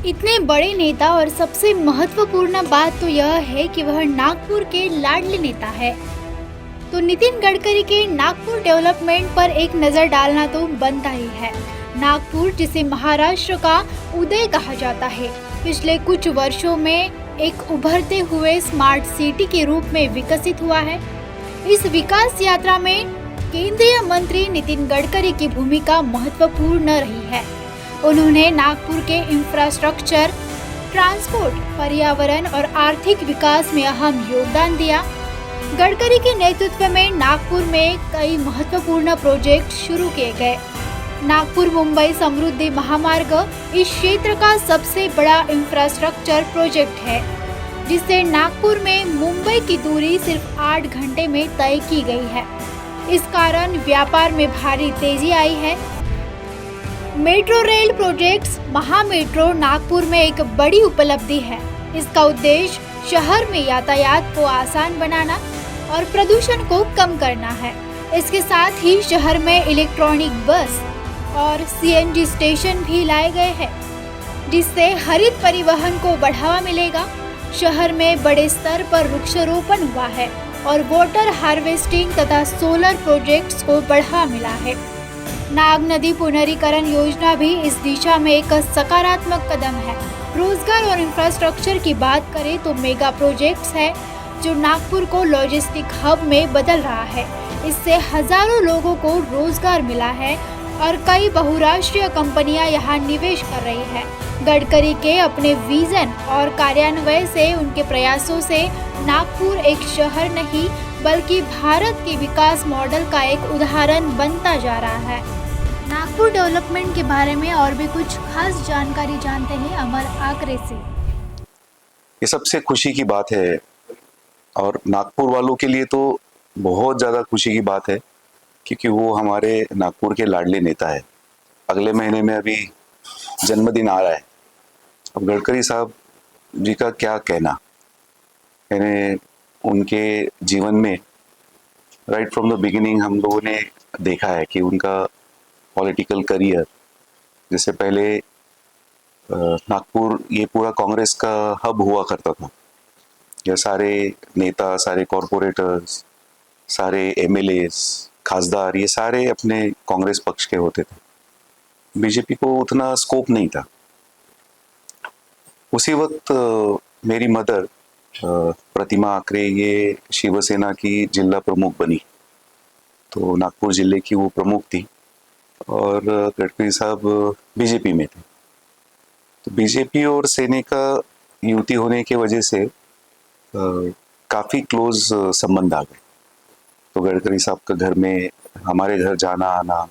इतने बड़े नेता और सबसे महत्वपूर्ण बात तो यह है कि वह नागपुर के लाडले नेता है। तो नितिन गडकरी के नागपुर डेवलपमेंट पर एक नज़र डालना तो बनता ही है। नागपुर, जिसे महाराष्ट्र का उदय कहा जाता है, पिछले कुछ वर्षों में एक उभरते हुए स्मार्ट सिटी के रूप में विकसित हुआ है। इस विकास यात्रा में केंद्रीय मंत्री नितिन गडकरी की भूमिका महत्वपूर्ण रही है। उन्होंने नागपुर के इंफ्रास्ट्रक्चर, ट्रांसपोर्ट, पर्यावरण और आर्थिक विकास में अहम योगदान दिया। गडकरी के नेतृत्व में नागपुर में कई महत्वपूर्ण प्रोजेक्ट शुरू किए गए। नागपुर मुंबई समृद्धि महामार्ग इस क्षेत्र का सबसे बड़ा इंफ्रास्ट्रक्चर प्रोजेक्ट है, जिससे नागपुर में मुंबई की दूरी सिर्फ 8 घंटे में तय की गई है। इस कारण व्यापार में भारी तेजी आई है। Metro rail projects MahaMetro Nagpur में एक बड़ी उपलब्धि है। इसका उद्देश्य शहर में यातायात को आसान बनाना और प्रदूषण को कम करना है। इसके साथ ही शहर में इलेक्ट्रॉनिक बस और सीएनजी स्टेशन भी लाए गए हैं, जिससे हरित परिवहन को बढ़ावा मिलेगा। शहर में बड़े स्तर पर वृक्षारोपण हुआ है और वाटर हार्वेस्टिंग तथा सोलर प्रोजेक्ट्स को बढ़ावा मिला है। नाग नदी पुनरीकरण योजना भी इस दिशा में एक सकारात्मक कदम है। रोजगार और इंफ्रास्ट्रक्चर की बात करें तो मेगा प्रोजेक्ट्स है जो नागपुर को लॉजिस्टिक हब में बदल रहा है। इससे हजारों लोगों को रोजगार मिला है और कई बहुराष्ट्रीय कंपनियां यहां निवेश कर रही है। गडकरी के अपने विजन और कार्यान्वयन से, उनके प्रयासों से नागपुर एक शहर नहीं बल्कि भारत के विकास मॉडल का एक उदाहरण बनता जा रहा है। नागपुर डेवलपमेंट के बारे में और भी कुछ खास जानकारी जानते हैं अमर आकरे से। ये सबसे खुशी की बात है और नागपुर वालों के लिए तो बहुत ज़्यादा खुशी की बात है, क्योंकि वो हमारे नागपुर के लाडले नेता है। अगले महीने में अभी जन्मदिन आ रहा है। अब गडकरी साहब जी का क्या कहना, यानी उनके जीवन में राइट फ्रॉम द बिगिनिंग हम लोगों ने देखा है कि उनका पॉलिटिकल करियर, जैसे पहले नागपुर ये पूरा कांग्रेस का हब हुआ करता था। ये सारे नेता, सारे कॉरपोरेटर्स, सारे एमएलएस, खासदार, ये सारे अपने कांग्रेस पक्ष के होते थे। बीजेपी को उतना स्कोप नहीं था। उसी वक्त मेरी मदर प्रतिमा आकरे ये शिवसेना की जिला प्रमुख बनी, तो नागपुर जिले की वो प्रमुख थी और गडकरी साहब बीजेपी में थे। तो बीजेपी और सेना का युति होने की वजह से काफ़ी क्लोज संबंध आ गए। तो गडकरी साहब का घर में हमारे घर जाना आना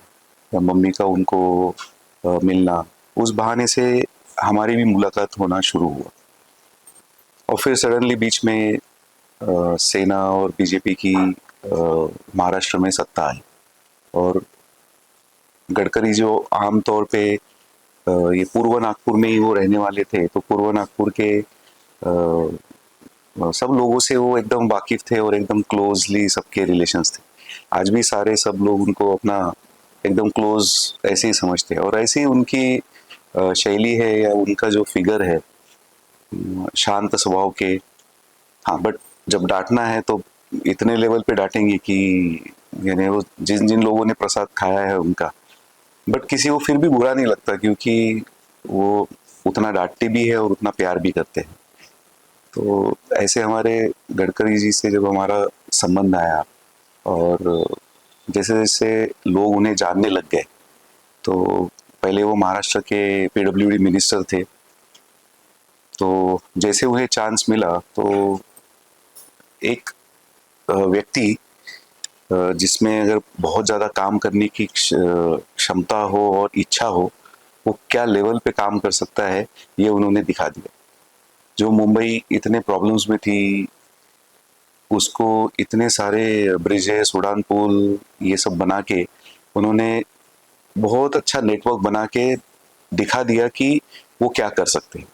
या मम्मी का उनको मिलना, उस बहाने से हमारी भी मुलाकात होना शुरू हुआ। और फिर सडनली बीच में सेना और बीजेपी की महाराष्ट्र में सत्ता आई और गडकरी जो आम तौर पे ये पूर्व नागपुर में ही वो रहने वाले थे, तो पूर्व नागपुर के सब लोगों से वो एकदम वाकिफ थे और एकदम क्लोजली सबके रिलेशंस थे। आज भी सारे सब लोग उनको अपना एकदम क्लोज ऐसे ही समझते हैं और ऐसे ही उनकी शैली है या उनका जो फिगर है, शांत स्वभाव के। हाँ, बट जब डांटना है तो इतने लेवल पे डांटेंगे कि यानी वो जिन जिन लोगों ने प्रसाद खाया है उनका, बट किसी को फिर भी बुरा नहीं लगता, क्योंकि वो उतना डांटते भी है और उतना प्यार भी करते हैं। तो ऐसे हमारे गडकरी जी से जब हमारा संबंध आया और जैसे जैसे लोग उन्हें जानने लग गए, तो पहले वो महाराष्ट्र के पीडब्ल्यूडी मिनिस्टर थे, तो जैसे उन्हें चांस मिला तो एक व्यक्ति जिसमें अगर बहुत ज़्यादा काम करने की क्षमता हो और इच्छा हो, वो क्या लेवल पे काम कर सकता है ये उन्होंने दिखा दिया। जो मुंबई इतने प्रॉब्लम्स में थी, उसको इतने सारे ब्रिजेस, उड़ान पुल, ये सब बना के उन्होंने बहुत अच्छा नेटवर्क बना के दिखा दिया कि वो क्या कर सकते हैं।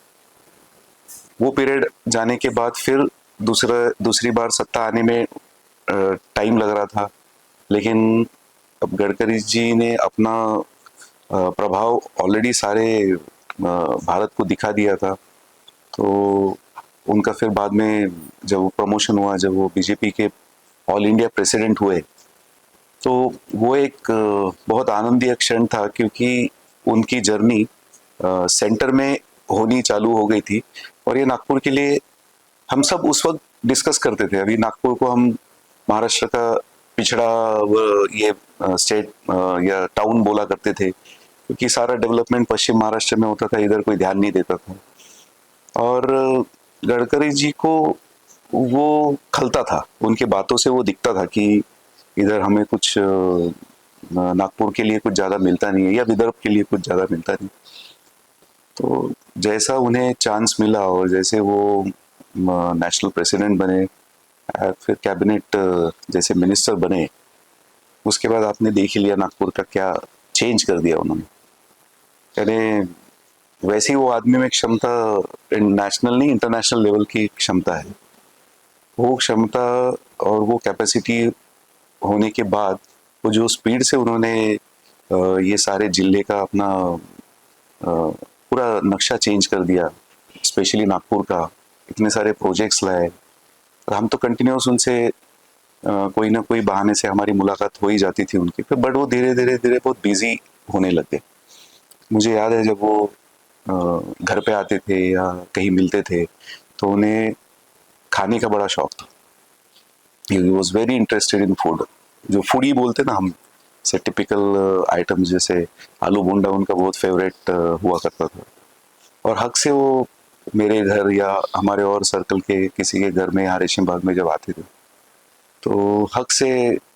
वो पीरियड जाने के बाद फिर दूसरी बार सत्ता आने में टाइम लग रहा था, लेकिन अब गडकरी जी ने अपना प्रभाव ऑलरेडी सारे भारत को दिखा दिया था। तो उनका फिर बाद में जब प्रमोशन हुआ, जब वो बीजेपी के ऑल इंडिया प्रेसिडेंट हुए, तो वो एक बहुत आनंदीय क्षण था, क्योंकि उनकी जर्नी सेंटर में होनी चालू हो गई थी। और ये नागपुर के लिए हम सब उस वक्त डिस्कस करते थे। अभी नागपुर को हम महाराष्ट्र का पिछड़ा ये स्टेट या टाउन बोला करते थे, क्योंकि सारा डेवलपमेंट पश्चिम महाराष्ट्र में होता था, इधर कोई ध्यान नहीं देता था। और गडकरी जी को वो खलता था, उनके बातों से वो दिखता था कि इधर हमें कुछ नागपुर के लिए कुछ ज़्यादा मिलता नहीं है, या विदर्भ के लिए कुछ ज़्यादा मिलता नहीं। तो जैसा उन्हें चांस मिला और जैसे वो नेशनल प्रेसिडेंट बने, फिर कैबिनेट जैसे मिनिस्टर बने, उसके बाद आपने देख ही लिया नागपुर का क्या चेंज कर दिया उन्होंने। यानी वैसे ही वो आदमी में क्षमता नेशनल नहीं, इंटरनेशनल लेवल की क्षमता है। वो क्षमता और वो कैपेसिटी होने के बाद वो जो स्पीड से उन्होंने ये सारे जिले का अपना पूरा नक्शा चेंज कर दिया, स्पेशली नागपुर का, इतने सारे प्रोजेक्ट्स लाए। और हम तो कंटिन्यूस उनसे कोई ना कोई बहाने से हमारी मुलाकात हो ही जाती थी उनकी, फिर बट वो धीरे धीरे धीरे बहुत बिजी होने लग गए। मुझे याद है जब वो घर पे आते थे या कहीं मिलते थे, तो उन्हें खाने का बड़ा शौक था। He was very interested in food. जो फूडी बोलते ना हम, से टिपिकल आइटम्स जैसे आलू बोंडा उनका बहुत फेवरेट हुआ करता था। और हक से वो मेरे घर या हमारे और सर्कल के किसी के घर में यहाँ रेशम बाग में जब आते थे, तो हक से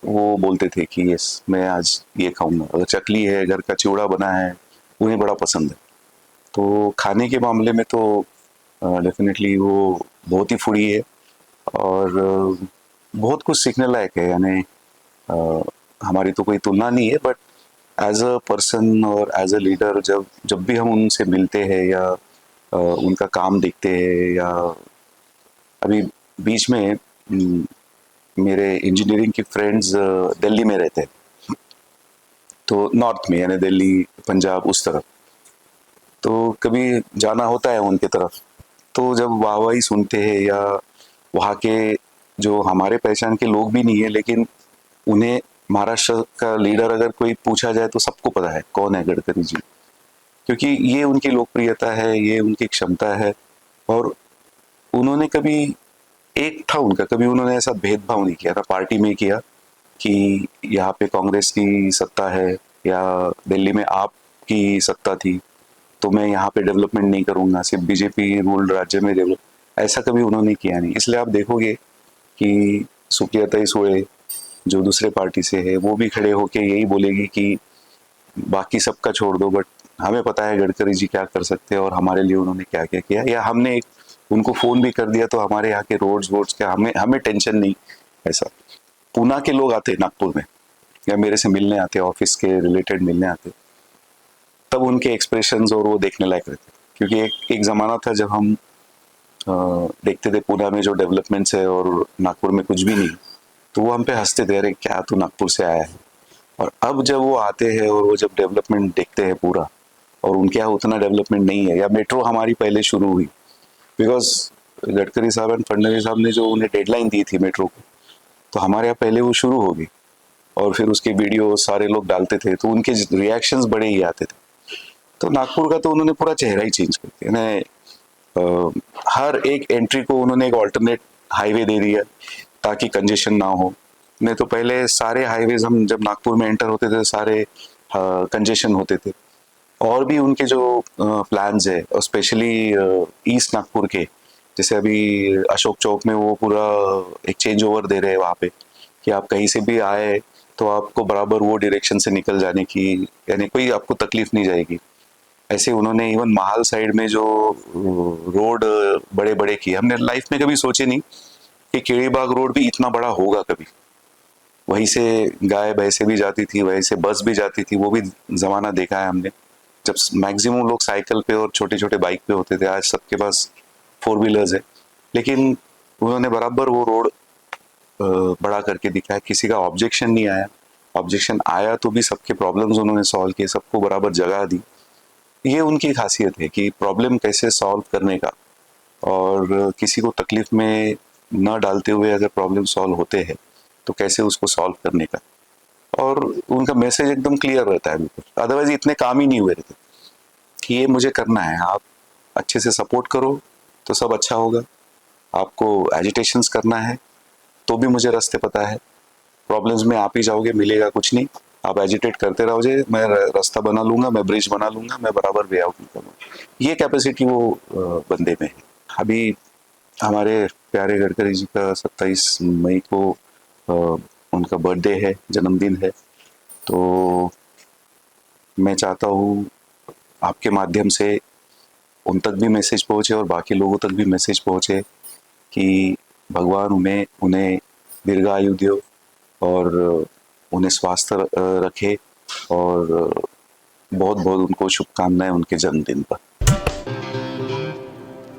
वो बोलते थे कि यस मैं आज ये खाऊंगा। अगर चकली है, घर का चिवड़ा बना है, उन्हें बड़ा पसंद है। तो खाने के मामले में तो डेफिनेटली वो बहुत ही फूडी है, और बहुत कुछ सीखने लायक है। यानी हमारी तो कोई तुलना नहीं है, बट एज अ पर्सन और एज अ लीडर जब जब भी हम उनसे मिलते हैं या उनका काम देखते हैं, या अभी बीच में मेरे इंजीनियरिंग के फ्रेंड्स दिल्ली में रहते हैं, तो नॉर्थ में यानी दिल्ली पंजाब उस तरफ, तो कभी जाना होता है उनके तरफ, तो जब वाहवाही सुनते हैं या वहाँ के जो हमारे पहचान के लोग भी नहीं है, लेकिन उन्हें महाराष्ट्र का लीडर अगर कोई पूछा जाए तो सबको पता है कौन है गडकरी जी, क्योंकि ये उनकी लोकप्रियता है, ये उनकी क्षमता है। और उन्होंने कभी एक था उनका, कभी उन्होंने ऐसा भेदभाव नहीं किया था पार्टी में किया कि यहाँ पे कांग्रेस की सत्ता है या दिल्ली में आप की सत्ता थी तो मैं यहाँ पे डेवलपमेंट नहीं करूँगा, सिर्फ बीजेपी रूल्ड राज्य में डेवलप, ऐसा कभी उन्होंने किया नहीं। इसलिए आप देखोगे कि सुप्रिया सुळे जो दूसरे पार्टी से है, वो भी खड़े होके यही बोलेगी कि बाकी सबका छोड़ दो, बट हमें पता है गडकरी जी क्या कर सकते हैं और हमारे लिए उन्होंने क्या क्या किया। या हमने एक उनको फ़ोन भी कर दिया तो हमारे यहाँ के रोड्स वोड्स क्या, हमें हमें टेंशन नहीं। ऐसा पूना के लोग आते नागपुर में या मेरे से मिलने आते, ऑफिस के रिलेटेड मिलने आते, तब उनके एक्सप्रेशंस और वो देखने लायक रहते। क्योंकि एक ज़माना था जब हम देखते थे पूना में जो डेवलपमेंट्स है और नागपुर में कुछ भी नहीं, तो वो हम पे हंसते थे, अरे क्या तू नागपुर से आया है। और अब जब वो आते हैं और वो जब डेवलपमेंट देखते हैं पूरा, और उनके यहाँ उतना डेवलपमेंट नहीं है, या मेट्रो हमारी पहले शुरू हुई, बिकॉज गडकरी साहब एंड फडणवीस साहब ने जो उन्हें डेडलाइन दी थी मेट्रो को, तो हमारे यहाँ पहले वो शुरू हो गई और फिर उसके वीडियो सारे लोग डालते थे, तो उनके रिएक्शंस बड़े ही आते थे। तो नागपुर का तो उन्होंने पूरा चेहरा ही चेंज कर दिया। हर एक एंट्री को उन्होंने एक ऑल्टरनेट हाईवे दे दिया ताकि कंजेशन ना हो। नहीं तो पहले सारे हाईवेज हम जब नागपुर में एंटर होते थे सारे कंजेशन होते थे। और भी उनके जो प्लान्स है, और स्पेशली ईस्ट नागपुर के, जैसे अभी अशोक चौक में वो पूरा एक चेंज ओवर दे रहे हैं वहाँ पे कि आप कहीं से भी आए तो आपको बराबर वो डायरेक्शन से निकल जाने की, यानी कोई आपको तकलीफ नहीं जाएगी। ऐसे उन्होंने इवन महाल साइड में जो रोड बड़े बड़े किए, हमने लाइफ में कभी सोचे नहीं कि केड़ीबाग रोड भी इतना बड़ा होगा कभी। वहीं से गाय भैंसे भी जाती थी, वहीं से बस भी जाती थी, वो भी ज़माना देखा है हमने जब मैक्सिमम लोग साइकिल पे और छोटे छोटे बाइक पे होते थे। आज सबके पास 4 व्हीलर्स है, लेकिन उन्होंने बराबर वो रोड बड़ा करके दिखाया, किसी का ऑब्जेक्शन नहीं आया। ऑब्जेक्शन आया तो भी सबके प्रॉब्लम्स उन्होंने सॉल्व किए, सबको बराबर जगह दी। ये उनकी खासियत है कि प्रॉब्लम कैसे सॉल्व करने का, और किसी को तकलीफ में न डालते हुए अगर प्रॉब्लम सॉल्व होते हैं तो कैसे उसको सॉल्व करने का। और उनका मैसेज एकदम क्लियर रहता है बिल्कुल, अदरवाइज इतने काम ही नहीं हुए रहते कि ये मुझे करना है, आप अच्छे से सपोर्ट करो तो सब अच्छा होगा, आपको एजिटेशंस करना है तो भी मुझे रास्ते पता है, प्रॉब्लम्स में आप ही जाओगे, मिलेगा कुछ नहीं, आप एजिटेट करते रहोगे, मैं रास्ता बना लूंगा, मैं ब्रिज बना लूंगा, मैं बराबर वे आउट निकलूंगा। ये कैपेसिटी वो बंदे में है। अभी हमारे प्यारे गडकरी जी का 27 मई को उनका बर्थडे है, जन्मदिन है, तो मैं चाहता हूँ आपके माध्यम से उन तक भी मैसेज पहुँचे और बाकी लोगों तक भी मैसेज पहुँचे कि भगवान उन्हें उन्हें दीर्घायु दे और उन्हें स्वास्थ्य रखे, और बहुत बहुत उनको शुभकामनाएं उनके जन्मदिन पर।